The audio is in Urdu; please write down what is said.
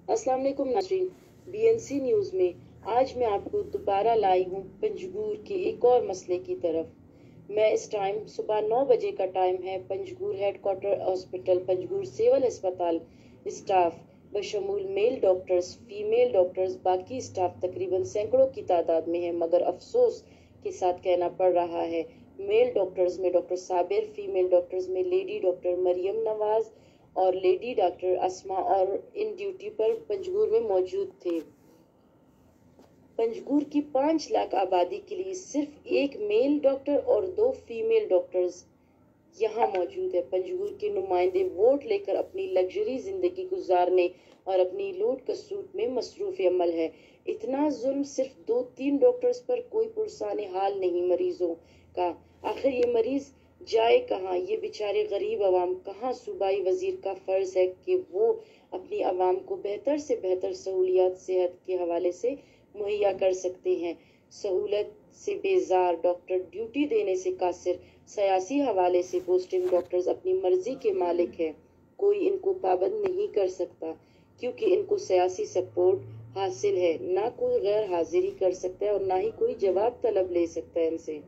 السلام علیکم ناظرین، BNC نیوز میں آج میں آپ کو دوبارہ لائی ہوں پنجگور کے ایک اور مسئلے کی طرف۔ میں اس ٹائم صبح 9 بجے کا ٹائم ہے، پنجگور ہیڈ کوارٹر ہسپتال پنجگور سیول اسپتال اسٹاف بشمول میل ڈاکٹرز، فیمیل ڈاکٹرز، باقی اسٹاف تقریباً سینکڑوں کی تعداد میں ہے، مگر افسوس کے ساتھ کہنا پڑ رہا ہے میل ڈاکٹرز میں ڈاکٹر صابر، فیمیل ڈاکٹرز میں لیڈی ڈاکٹر مریم نواز اور لیڈی ڈاکٹر اسما اور ان ڈیوٹی پر پنجگور میں موجود تھے۔ پنجگور کی 5 لاکھ آبادی کے لیے صرف ایک میل ڈاکٹر اور 2 فیمیل ڈاکٹرز یہاں موجود ہے۔ پنجگور کے نمائندے ووٹ لے کر اپنی لگژری زندگی گزارنے اور اپنی لوٹ کسوٹ میں مصروف عمل ہے۔ اتنا ظلم صرف 2-3 ڈاکٹرز پر، کوئی پرسان حال نہیں مریضوں کا۔ آخر یہ مریض جائے کہاں؟ یہ بیچارے غریب عوام کہاں؟ صوبائی وزیر کا فرض ہے کہ وہ اپنی عوام کو بہتر سے بہتر سہولیات صحت کے حوالے سے مہیا کر سکتے ہیں۔ سہولت سے بیزار ڈاکٹر، ڈیوٹی دینے سے قاصر، سیاسی حوالے سے پوسٹنگ ڈاکٹرز اپنی مرضی کے مالک ہیں۔ کوئی ان کو پابند نہیں کر سکتا کیونکہ ان کو سیاسی سپورٹ حاصل ہے۔ نہ کوئی غیر حاضری کر سکتا ہے اور نہ ہی کوئی جواب طلب لے سکتا ہے ان سے۔